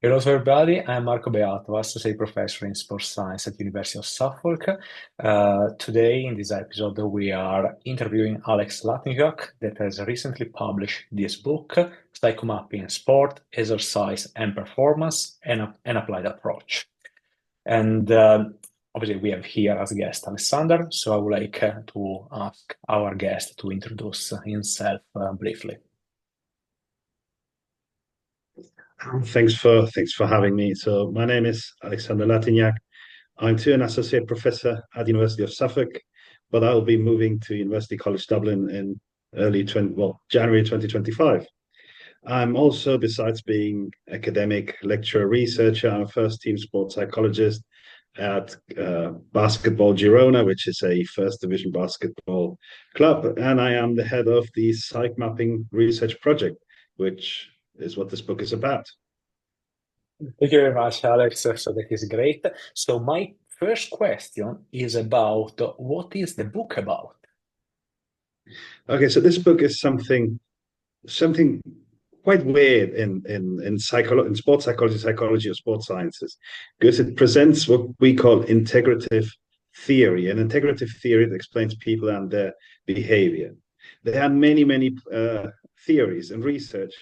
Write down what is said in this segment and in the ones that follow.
Hello to everybody, I'm Marco Beato, Associate Professor in Sports Science at University of Suffolk. Today, in this episode, we are interviewing Alex Latinjak that has recently published this book, PsychMapping Sport, Exercise and Performance, an Applied Approach. And obviously, we have here as guest Alexander, so I would like to ask our guest to introduce himself briefly. Thanks for having me. So my name is Alexander Latinjak. I'm too an associate professor at the University of Suffolk, but I'll be moving to University College Dublin in January 2025. I'm also, besides being academic lecturer researcher, I'm a first team sports psychologist at Basketball Girona, which is a first division basketball club, and I am the head of the Psych Mapping research project, which is what this book is about. Thank you very much, Alex. So that is great. So my first question is about what is the book about? Okay, so this book is something quite weird in sports psychology, psychology of sports sciences, because it presents what we call integrative theory, and integrative theory that explains people and their behavior. There are many theories and research,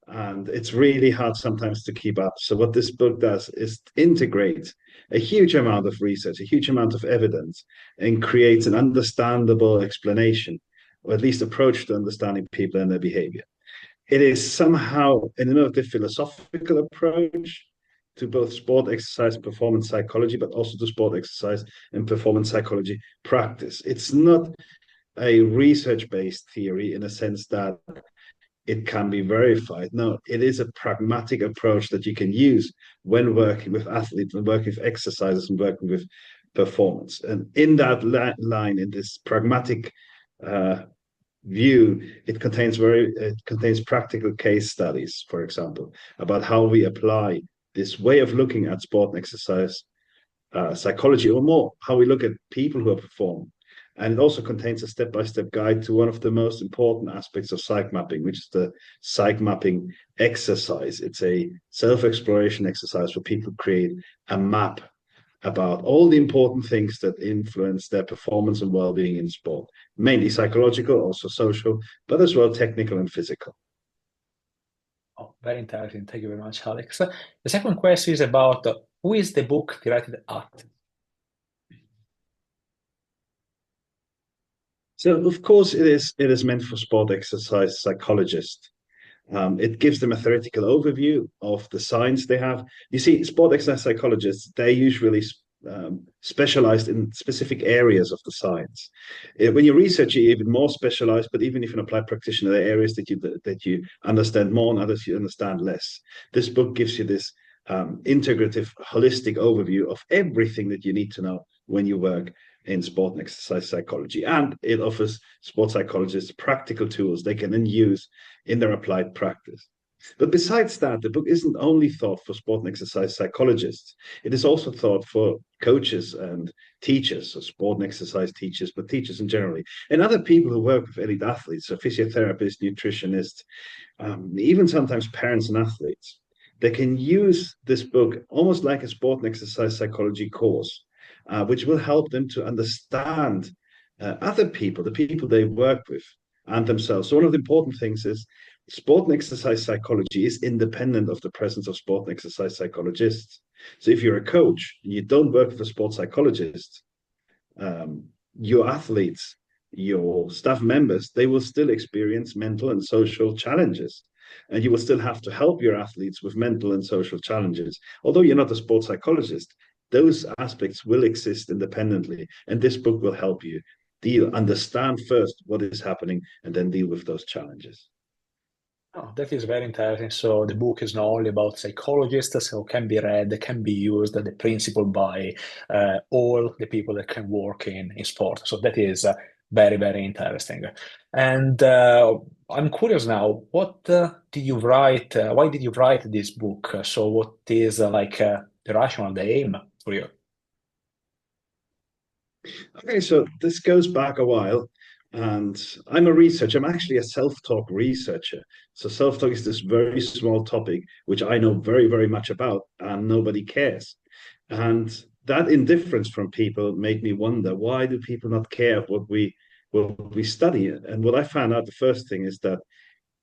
and it's really hard sometimes to keep up. So what this book does is integrate a huge amount of research, a huge amount of evidence, and creates an understandable explanation, or at least approach to understanding people and their behavior. It is somehow an innovative philosophical approach to both sport exercise and performance psychology, but also to sport exercise and performance psychology practice. It's not a research-based theory in a sense that it can be verified. No, it is a pragmatic approach that you can use when working with athletes and working with exercises and working with performance. And in that line, in this pragmatic uh, view, it contains practical case studies, for example, about how we apply this way of looking at sport and exercise psychology, or more, how we look at people who have performed. And it also contains a step-by-step guide to one of the most important aspects of psych mapping, which is the psych mapping exercise. It's a self-exploration exercise where people create a map about all the important things that influence their performance and well-being in sport, mainly psychological, also social, but as well technical and physical. Oh, very interesting. Thank you very much, Alex. The second question is about who is the book directed at? So of course it is meant for sport exercise psychologists. It gives them a theoretical overview of the science they have. You see, sport exercise psychologists, they're usually specialized in specific areas of the science. When you research, you're even more specialized, but even if an applied practitioner, there are areas that you understand more and others you understand less. This book gives you this integrative, holistic overview of everything that you need to know when you work in sport and exercise psychology. And it offers sports psychologists practical tools they can then use in their applied practice. But besides that, the book isn't only thought for sport and exercise psychologists. It is also thought for coaches and teachers, so sport and exercise teachers, but teachers in general, and other people who work with elite athletes, so physiotherapists, nutritionists, even sometimes parents and athletes. They can use this book almost like a sport and exercise psychology course, which will help them to understand other people, the people they work with, and themselves. So one of the important things is sport and exercise psychology is independent of the presence of sport and exercise psychologists. So if you're a coach and you don't work with a sports psychologist, your athletes, your staff members, they will still experience mental and social challenges. And you will still have to help your athletes with mental and social challenges. Although you're not a sports psychologist, those aspects will exist independently. And this book will help you understand first what is happening and then deal with those challenges. Oh, that is very interesting. So the book is not only about psychologists, so can be read, can be used, the principle by all the people that can work in sport. So that is very interesting. And I'm curious now, what did you write? Why did you write this book? So what is the rationale, the aim for you? Okay, so this goes back a while. And I'm a researcher. I'm actually a self-talk researcher. So self-talk is this very small topic which I know very, very much about, and nobody cares. And that indifference from people made me wonder, why do people not care what we study? And what I found out, the first thing is that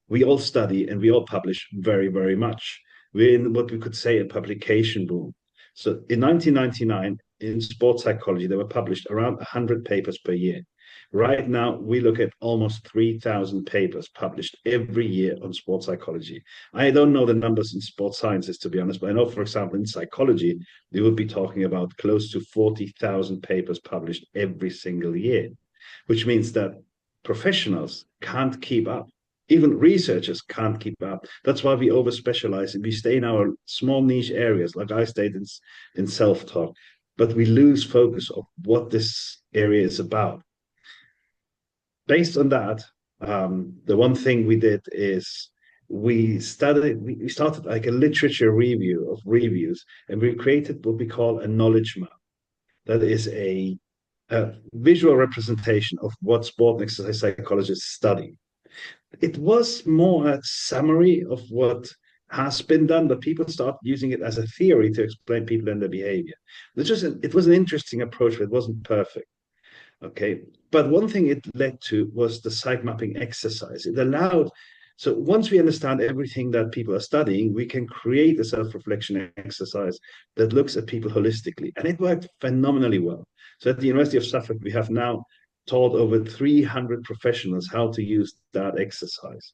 we all study and we all publish very, very much. We're in what we could say a publication boom. So in 1999, in sports psychology, there were published around 100 papers per year. Right now, we look at almost 3,000 papers published every year on sports psychology. I don't know the numbers in sports sciences, to be honest, but I know, for example, in psychology, we would be talking about close to 40,000 papers published every single year, which means that professionals can't keep up. Even researchers can't keep up. That's why we over specialize and we stay in our small niche areas, like I stayed in self talk, but we lose focus of what this area is about. Based on that, the one thing we did is we started like a literature review of reviews, and we created what we call a knowledge map. That is a visual representation of what sport and exercise psychologists study. It was more a summary of what has been done, but people started using it as a theory to explain people and their behavior. It was an interesting approach, but it wasn't perfect. Okay. But one thing it led to was the PsychMapping exercise. It allowed, so once we understand everything that people are studying, we can create a self-reflection exercise that looks at people holistically. And it worked phenomenally well. So at the University of Suffolk, we have now taught over 300 professionals how to use that exercise.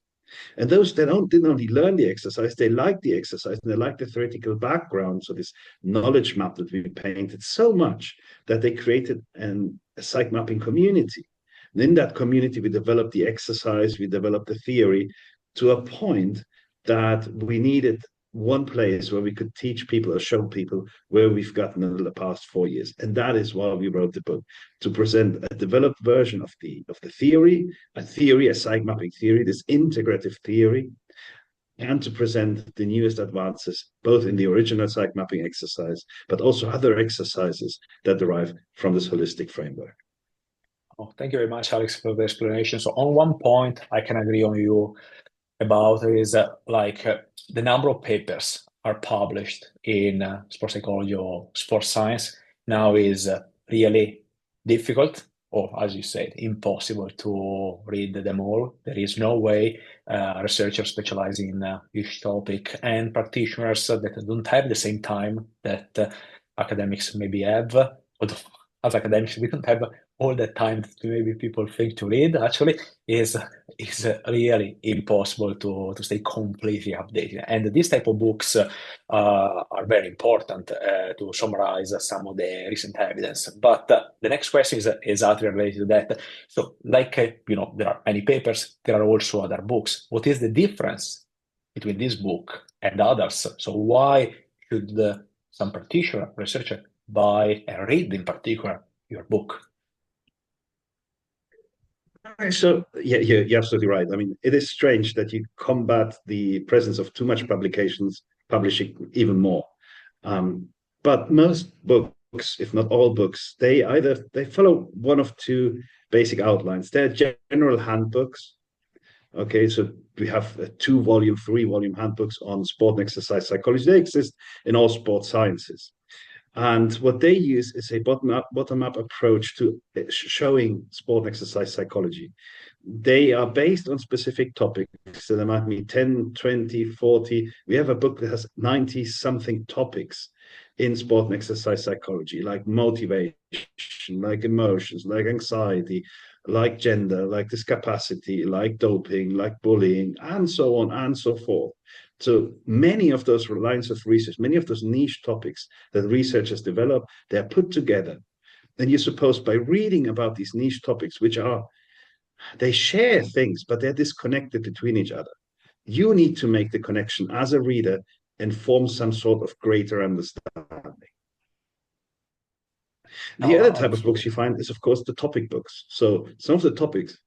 And those that didn't only learn the exercise, they liked the exercise and they liked the theoretical background. So this knowledge map that we painted so much that they created a psych mapping community. And in that community, we developed the exercise, we developed the theory to a point that we needed one place where we could teach people or show people where we've gotten in the past 4 years. And that is why we wrote the book, to present a developed version of the theory, a psych mapping theory, this integrative theory, and to present the newest advances, both in the original psych mapping exercise, but also other exercises that derive from this holistic framework. Oh, thank you very much, Alex, for the explanation. So on one point, I can agree on you about is the number of papers are published in sports psychology or sports science now is really difficult, or as you said, impossible to read them all. There is no way researchers specializing in each topic and practitioners that don't have the same time that academics maybe have, although as academics we don't have all the time that maybe people think to read, actually is really impossible to stay completely updated. And these type of books are very important to summarize some of the recent evidence. But the next question is exactly related to that. So, there are many papers, there are also other books. What is the difference between this book and others? So, why should some practitioner, researcher buy and read in particular your book? So yeah, you're absolutely right. I mean, it is strange that you combat the presence of too much publications publishing even more. But most books, if not all books, they follow one of two basic outlines. They're general handbooks. Okay, so we have 2 volume, 3 volume handbooks on sport and exercise psychology. They exist in all sports sciences. And what they use is a bottom-up approach to showing sport exercise psychology. They are based on specific topics. So there might be 10, 20, 40. We have a book that has 90 something topics in sport and exercise psychology, like motivation, like emotions, like anxiety, like gender, like discapacity, like doping, like bullying, and so on and so forth. So many of those lines of research, many of those niche topics that researchers develop, they're put together. And you're supposed, by reading about these niche topics, they share things, but they're disconnected between each other. You need to make the connection as a reader and form some sort of greater understanding. The other type of books you find is, of course, the topic books. So some of the topics,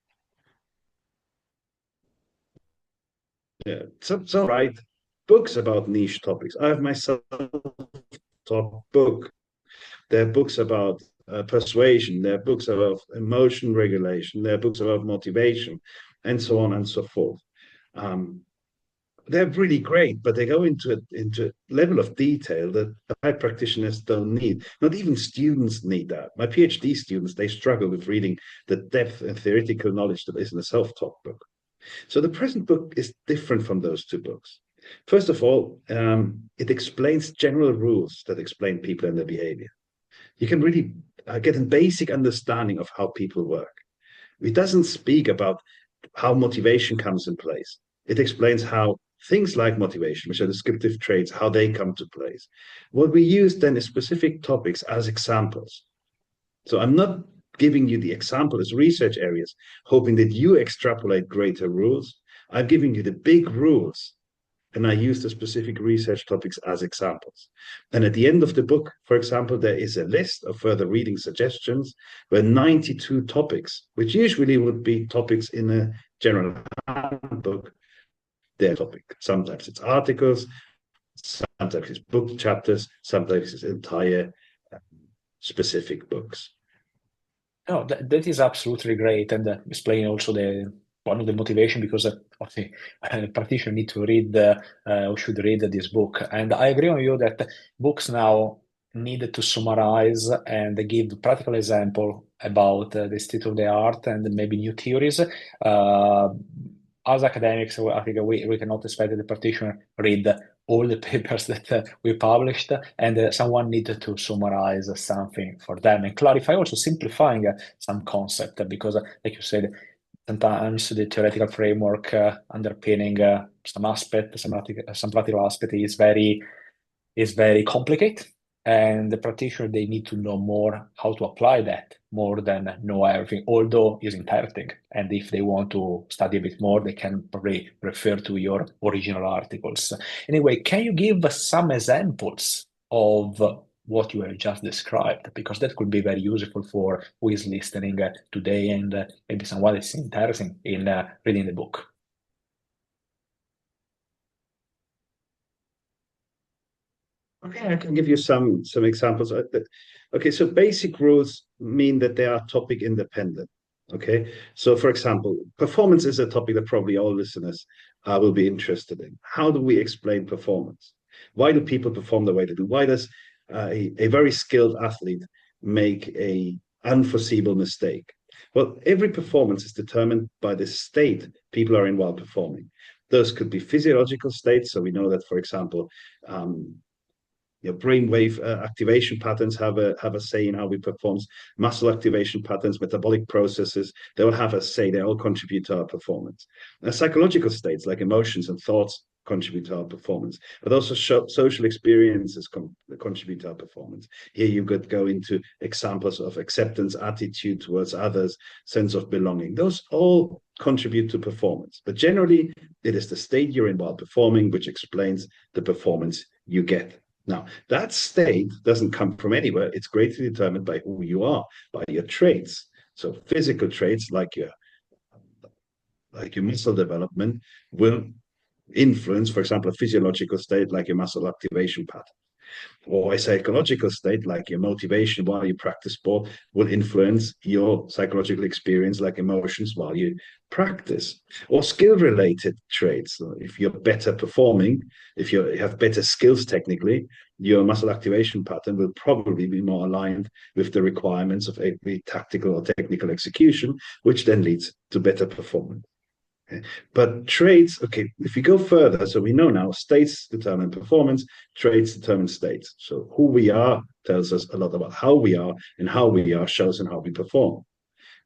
some write books about niche topics. I have myself taught book. There are books about persuasion, there are books about emotion regulation, there are books about motivation, and so on and so forth. They're really great, but they go into a level of detail that high practitioners don't need. Not even students need that. My PhD students, they struggle with reading the depth and theoretical knowledge that is in a self-taught book. So the present book is different from those two books. First of all, it explains general rules that explain people and their behavior. You can really get a basic understanding of how people work. It doesn't speak about how motivation comes in place. It explains how things like motivation, which are descriptive traits, how they come to place. What we use then is specific topics as examples. So I'm not giving you the example as research areas, hoping that you extrapolate greater rules. I'm giving you the big rules, and I use the specific research topics as examples. And at the end of the book, for example, there is a list of further reading suggestions where 92 topics, which usually would be topics in a general handbook, their topic. Sometimes it's articles, sometimes it's book chapters, sometimes it's entire specific books. No, that is absolutely great, and explain also the one of the motivation because obviously practitioner need to read or should read this book. And I agree on you that books now need to summarize and give practical example about the state of the art and maybe new theories. As academics, I think we cannot expect that the practitioner read all the papers that we published, and someone needed to summarize something for them and clarify, also simplifying some concept, because, like you said, sometimes the theoretical framework underpinning some aspect, some practical aspect is very complicated, and the practitioner they need to know more how to apply that more than know everything, although is interesting. And if they want to study a bit more, they can probably refer to your original articles. Anyway, can you give us some examples of what you have just described? Because that could be very useful for who is listening today, and maybe someone is interested in reading the book. Okay, I can give you some examples. Okay, so basic rules mean that they are topic independent. Okay, so for example, performance is a topic that probably all listeners will be interested in. How do we explain performance? Why do people perform the way they do? Why does a very skilled athlete make a unforeseeable mistake? Well, every performance is determined by the state people are in while performing. Those could be physiological states. So we know that, for example, brainwave activation patterns have a say in how we perform. Muscle activation patterns, metabolic processes, they all have a say. They all contribute to our performance. Psychological states like emotions and thoughts contribute to our performance, but also social experiences contribute to our performance. Here you could go into examples of acceptance, attitude towards others, sense of belonging. Those all contribute to performance, but generally it is the state you're in while performing which explains the performance you get. Now, that state doesn't come from anywhere. It's greatly determined by who you are, by your traits. So physical traits like your muscle development will influence, for example, a physiological state like your muscle activation pattern, or a psychological state like your motivation while you practice sport will influence your psychological experience like emotions while you practice, or skill related traits. So if you're better performing, if you have better skills technically, your muscle activation pattern will probably be more aligned with the requirements of every tactical or technical execution, which then leads to better performance. But traits, okay, if we go further, so we know now states determine performance, traits determine states. So who we are tells us a lot about how we are, and how we are shows in how we perform.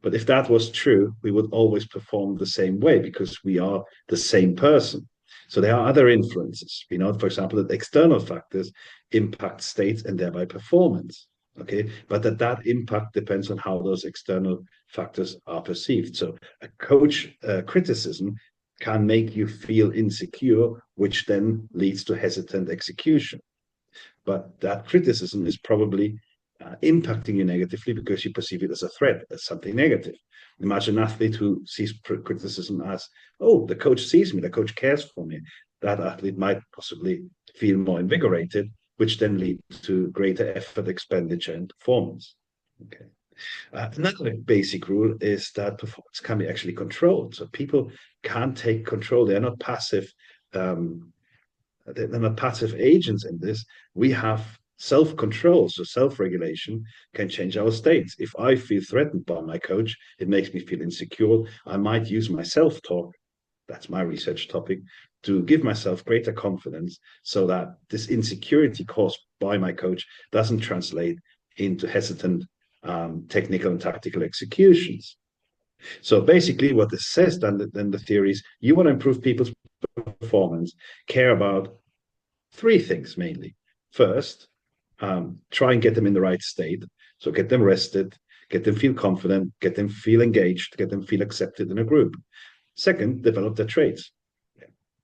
But if that was true, we would always perform the same way because we are the same person. So there are other influences. We know, for example, that external factors impact states and thereby performance. Okay, but that impact depends on how those external factors are perceived. So a coach criticism can make you feel insecure, which then leads to hesitant execution. But that criticism is probably impacting you negatively because you perceive it as a threat, as something negative. Imagine an athlete who sees criticism as, oh, the coach sees me, the coach cares for me. That athlete might possibly feel more invigorated, which then leads to greater effort, expenditure, and performance. Okay. Another basic rule is that performance can be actually controlled. So people can take control. They're not passive. Um, they're not passive agents in this. We have self-control, so self-regulation can change our states. If I feel threatened by my coach, it makes me feel insecure. I might use my self-talk, that's my research topic, to give myself greater confidence so that this insecurity caused by my coach doesn't translate into hesitant technical and tactical executions. So basically, what this says then the theory is you want to improve people's performance, care about three things mainly. First, try and get them in the right state. So get them rested, get them feel confident, get them feel engaged, get them feel accepted in a group. Second, develop their traits.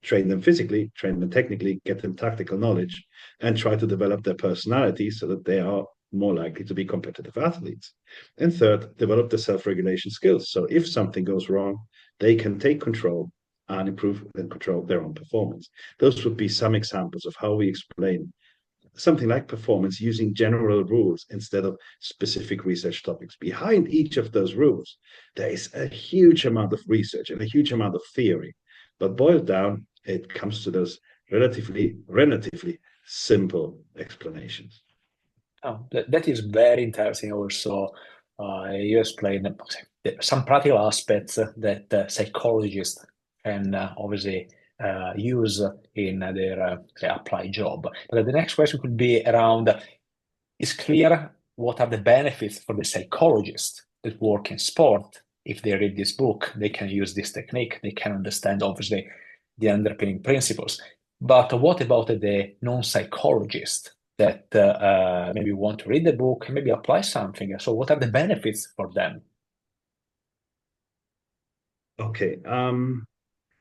Train them physically, train them technically, get them tactical knowledge, and try to develop their personality so that they are more likely to be competitive athletes. And third, develop the self-regulation skills. So if something goes wrong, they can take control and improve and control their own performance. Those would be some examples of how we explain something like performance using general rules instead of specific research topics. Behind each of those rules, there is a huge amount of research and a huge amount of theory. But boiled down, it comes to those relatively simple explanations. Oh, that is very interesting also. You explained some practical aspects that psychologists can obviously use in their say, applied job. But the next question could be around, is clear what are the benefits for the psychologists that work in sport? If they read this book, they can use this technique, they can understand obviously the underpinning principles. But what about the non-psychologist that maybe want to read the book, maybe apply something? So what are the benefits for them? Okay.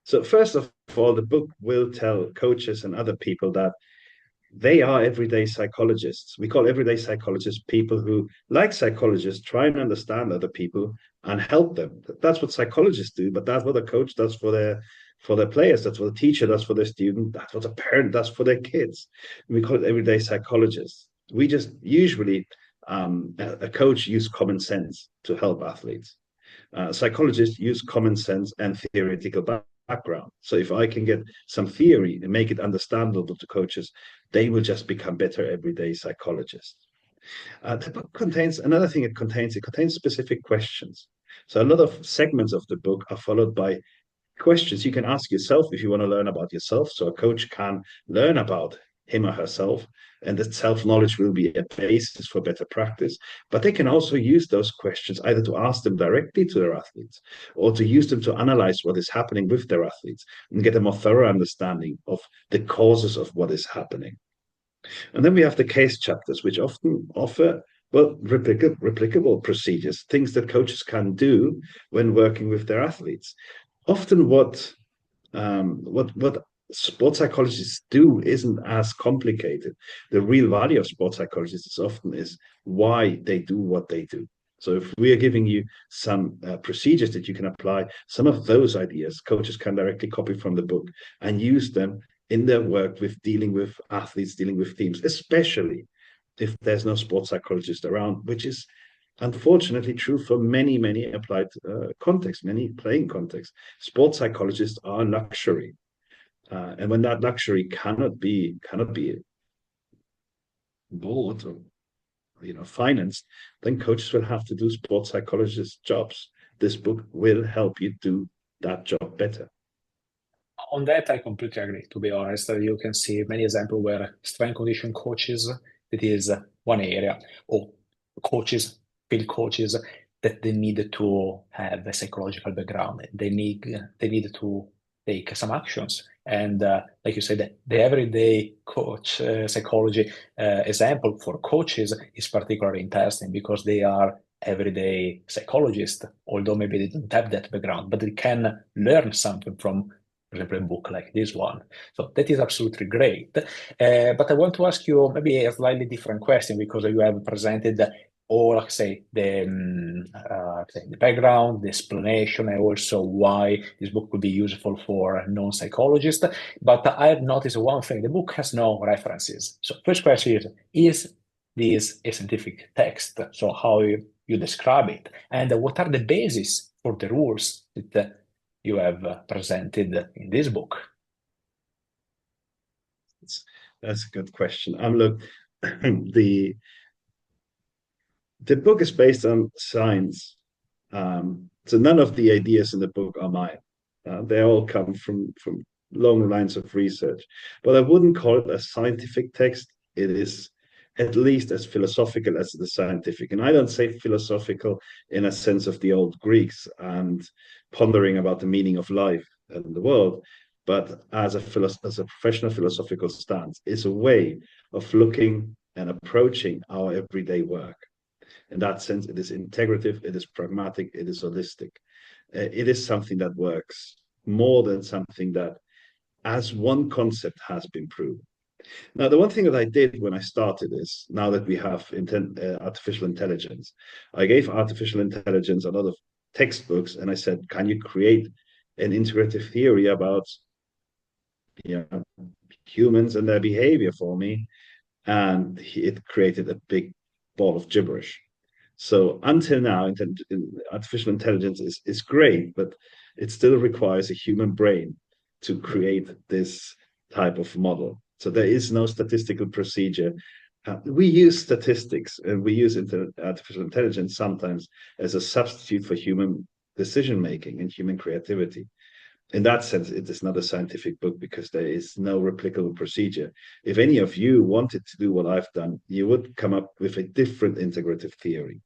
So first of all, the book will tell coaches and other people that they are everyday psychologists. We call everyday psychologists people who, like psychologists, try and understand other people and help them. That's what psychologists do, but that's what a coach does for their players. That's what a teacher does for their student. That's what a parent does for their kids. We call it everyday psychologists. We just usually a coach use common sense to help athletes. Psychologists use common sense and theoretical background. So if I can get some theory and make it understandable to coaches, they will just become better everyday psychologists. The book contains another thing it contains specific questions. So a lot of segments of the book are followed by questions you can ask yourself if you want to learn about yourself. So a coach can learn about him or herself, and that self-knowledge will be a basis for better practice. But they can also use those questions either to ask them directly to their athletes or to use them to analyze what is happening with their athletes and get a more thorough understanding of the causes of what is happening. And then we have the case chapters, which often offer replicable procedures, things that coaches can do when working with their athletes. Often what sports psychologists do isn't as complicated. The real value of sports psychologists often is why they do what they do. So if we are giving you some procedures that you can apply, some of those ideas coaches can directly copy from the book and use them in their work with dealing with athletes, dealing with teams, especially if there's no sports psychologist around, which is unfortunately true for many applied contexts, many playing contexts. Sports psychologists are a luxury, and when that luxury cannot be bought or financed, then coaches will have to do sports psychologist jobs. This book will help you do that job better. On that, I completely agree. To be honest, you can see many examples where strength condition coaches, that is one area, or coaches, field coaches, that they need to have a psychological background. They need to take some actions. And like you said, the everyday coach psychology example for coaches is particularly interesting because they are everyday psychologists, although maybe they don't have that background, but they can learn something from, for example, a book like this one. So that is absolutely great. But I want to ask you maybe a slightly different question because you have presented all, like say, the background, the explanation, and also why this book could be useful for non-psychologists. But I have noticed one thing: the book has no references. So first question is this a scientific text? So how you describe it, and what are the basis for the rules that you have presented in this book? That's a good question. Look, the the book is based on science, so none of the ideas in the book are mine. They all come from long lines of research, but I wouldn't call it a scientific text. It is at least as philosophical as the scientific, and I don't say philosophical in a sense of the old Greeks and pondering about the meaning of life and the world, but as a professional philosophical stance. It's a way of looking and approaching our everyday work. In that sense, it is integrative, it is pragmatic, it is holistic. It is something that works more than something that, as one concept, has been proven. Now, the one thing that I did when I started is, now that we have artificial intelligence, I gave artificial intelligence a lot of textbooks, and I said, can you create an integrative theory about, you know, humans and their behavior for me? And it created a big ball of gibberish. So until now, artificial intelligence is great, but it still requires a human brain to create this type of model. So there is no statistical procedure. We use statistics and we use artificial intelligence sometimes as a substitute for human decision making and human creativity. In that sense, it is not a scientific book because there is no replicable procedure. If any of you wanted to do what I've done, you would come up with a different integrative theory.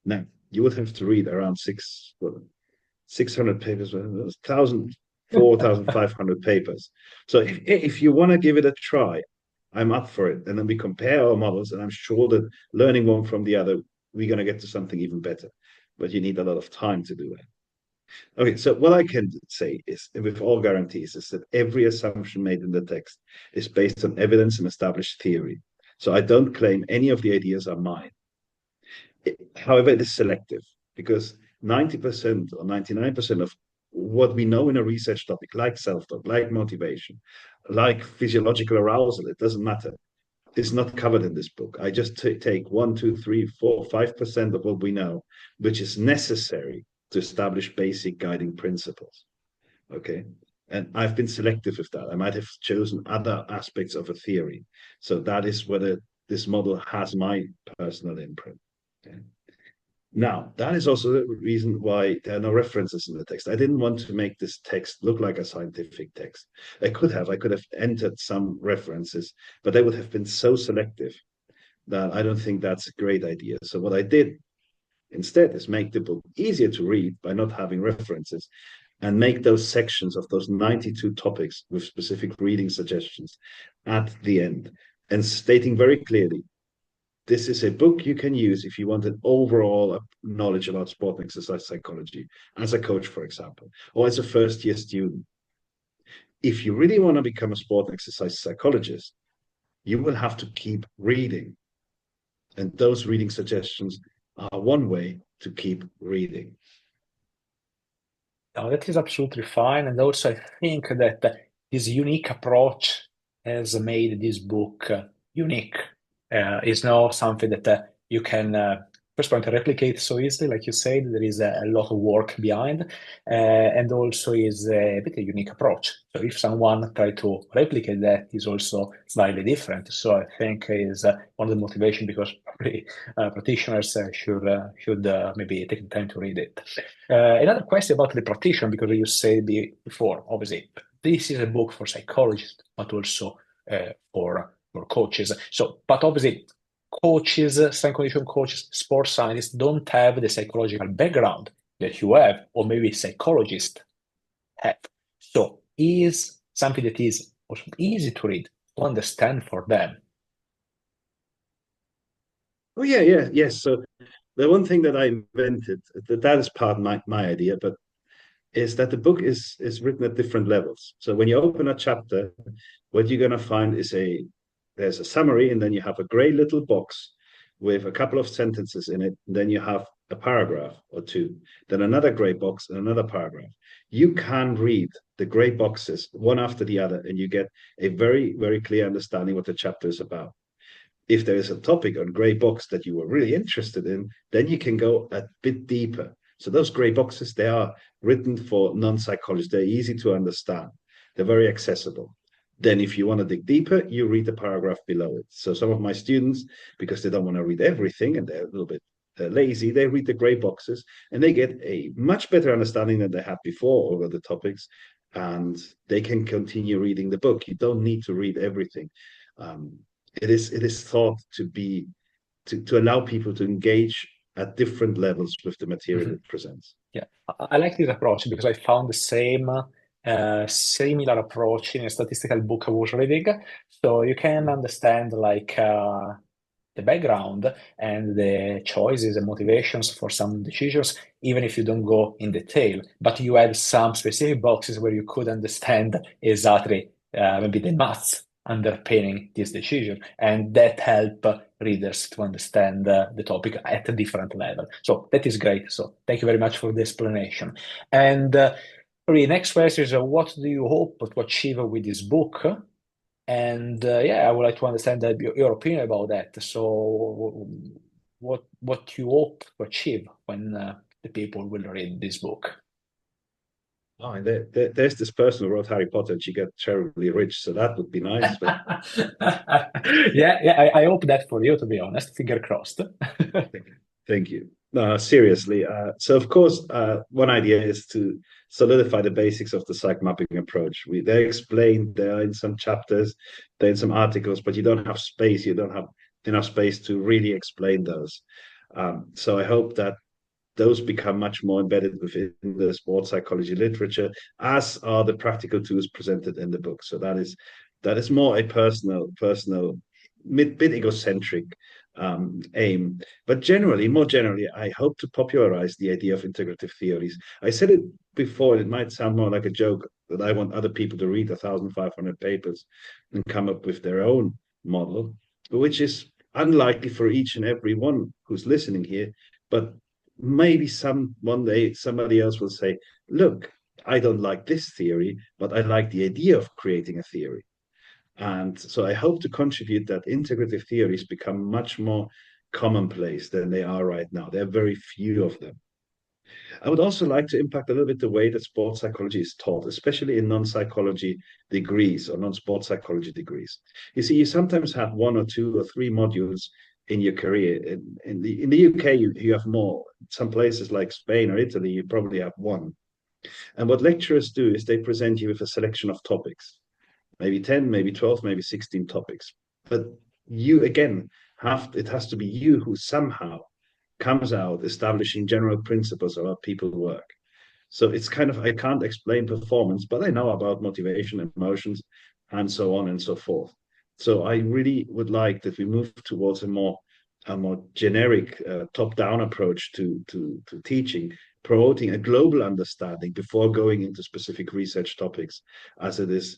Now, you would have to read around 600 papers, 1,000, 4,500 papers. So if you want to give it a try, I'm up for it. And then we compare our models, and I'm sure that learning one from the other, we're going to get to something even better. But you need a lot of time to do that. Okay, so what I can say is, with all guarantees, is that every assumption made in the text is based on evidence and established theory. So I don't claim any of the ideas are mine. However, it is selective because 90% or 99% of what we know in a research topic, like self-talk, like motivation, like physiological arousal, it doesn't matter, is not covered in this book. I just take 1, 2, 3, 4, 5% of what we know, which is necessary to establish basic guiding principles. Okay. And I've been selective with that. I might have chosen other aspects of a theory. So that is whether this model has my personal imprint. Okay. Now, that is also the reason why there are no references in the text. I didn't want to make this text look like a scientific text. I could have entered some references, but they would have been so selective that I don't think that's a great idea. So what I did instead is make the book easier to read by not having references and make those sections of those 92 topics with specific reading suggestions at the end and stating very clearly, this is a book you can use if you want an overall knowledge about sport and exercise psychology, as a coach, for example, or as a first-year student. If you really want to become a sport and exercise psychologist, you will have to keep reading. And those reading suggestions are one way to keep reading. No, that is absolutely fine. And also, I think that this unique approach has made this book unique. It's not something that you can, first point, replicate so easily. Like you said, there is a lot of work behind, and also is a bit a unique approach. So if someone try to replicate that, is also slightly different. So I think is one of the motivation because probably practitioners should maybe take the time to read it. Another question about the practitioner, because you said before, obviously, this is a book for psychologists, but also for coaches. So, but obviously, coaches, strength condition coaches, sports scientists don't have the psychological background that you have, or maybe psychologists have. So, is something that is also easy to read, to understand for them. Oh yeah. Yes. So the one thing that I invented, that is part of my idea, but is that the book is written at different levels. So when you open a chapter, what you're gonna find is there's a summary, and then you have a gray little box with a couple of sentences in it. And then you have a paragraph or two, then another gray box and another paragraph. You can read the gray boxes one after the other, and you get a very, very clear understanding what the chapter is about. if there is a topic on gray box that you are really interested in, then you can go a bit deeper. So those gray boxes, they are written for non-psychologists. They're easy to understand. They're very accessible. Then if you want to dig deeper, you read the paragraph below it. So some of my students, because they don't want to read everything and they're a little bit lazy, they read the gray boxes and they get a much better understanding than they had before over the topics, and they can continue reading the book. You don't need to read everything. Um, it is thought to be to allow people to engage at different levels with the material Mhm. it presents. Yeah, I like this approach because I found the same similar approach in a statistical book I was reading. So you can understand like the background and the choices and motivations for some decisions, even if you don't go in detail, but you have some specific boxes where you could understand exactly maybe the maths underpinning this decision, and that help readers to understand the topic at a different level. So that is great. So thank you very much for the explanation. And the next question is, what do you hope to achieve with this book? And yeah, I would like to understand your opinion about that. So, what you hope to achieve when the people will read this book? Oh, and there's this person who wrote Harry Potter and she got terribly rich, so that would be nice. But Yeah, yeah, I hope that for you, to be honest. Finger crossed. thank you. No, seriously. So, of course, one idea is to solidify the basics of the psych mapping approach. They're explained, they're in some chapters, they're in some articles, but you don't have space. You don't have enough space to really explain those. So, I hope that those become much more embedded within the sports psychology literature, as are the practical tools presented in the book. So that is more a personal, bit egocentric aim. But more generally, I hope to popularize the idea of integrative theories. I said it before; it might sound more like a joke that I want other people to read 1,500 papers and come up with their own model, which is unlikely for each and every one who's listening here. But maybe one day somebody else will say, look, I don't like this theory, but I like the idea of creating a theory. And so I hope to contribute that integrative theories become much more commonplace than they are right now. There are very few of them. I would also like to impact a little bit the way that sports psychology is taught, especially in non-psychology degrees or non-sports psychology degrees. You see, you sometimes have one or two or three modules in your career. In the UK, you have more. Some places like Spain or Italy, you probably have one. And what lecturers do is they present you with a selection of topics, maybe 10, maybe 12, maybe 16 topics. But you, again, it has to be you who somehow comes out establishing general principles about people work. So it's kind of, I can't explain performance, but I know about motivation, emotions, and so on and so forth. So I really would like that we move towards a more generic top-down approach to teaching, promoting a global understanding before going into specific research topics, as it is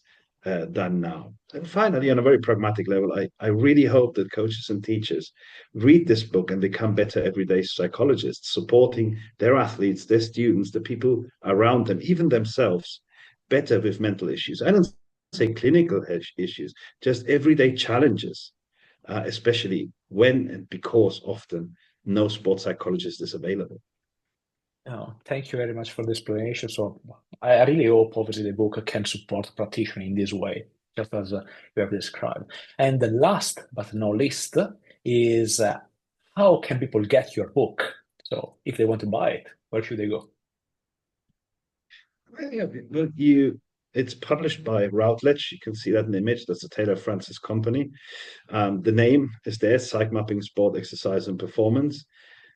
done now. And finally, on a very pragmatic level, I really hope that coaches and teachers read this book and become better everyday psychologists, supporting their athletes, their students, the people around them, even themselves, better with mental issues. I don't say clinical issues, just everyday challenges, especially when and because often no sports psychologist is available. Oh, thank you very much for the explanation. So I really hope, obviously, the book can support practitioners in this way, just as you have described. And the last but not least is how can people get your book? So if they want to buy it, where should they go? Well, yeah, well, it's published by Routledge. You can see that in the image. That's the Taylor Francis company. The name is there, Psych Mapping Sport Exercise and Performance.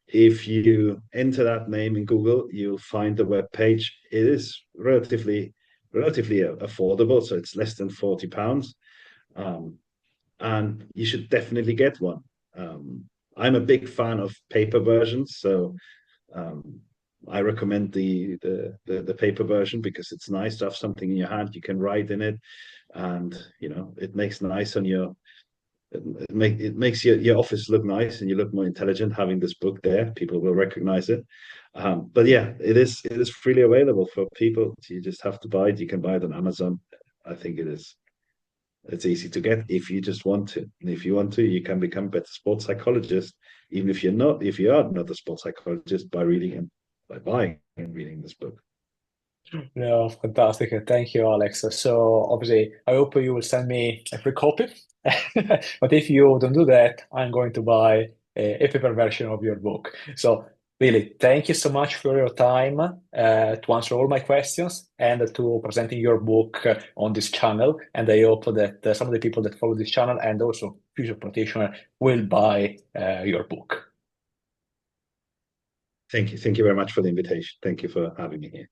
If you enter that name in Google, you'll find the web page. It is relatively affordable, so it's less than £40. Um, and you should definitely get one. Um, I'm a big fan of paper versions, so um, I recommend the paper version because it's nice to have something in your hand. You can write in it, and it makes nice on your it makes your office look nice and you look more intelligent having this book there. People will recognize it. But yeah, it is freely available for people. You just have to buy it. You can buy it on Amazon. I think it is. It's easy to get if you just want to. And if you want to, you can become a better sports psychologist, even if you are not a sports psychologist, by reading and by buying and reading this book. No, fantastic. Thank you, Alex. So obviously, I hope you will send me a free copy. But if you don't do that, I'm going to buy a paper version of your book. So really, thank you so much for your time to answer all my questions and to presenting your book on this channel. And I hope that some of the people that follow this channel and also future practitioner will buy your book. Thank you. Thank you very much for the invitation. Thank you for having me here.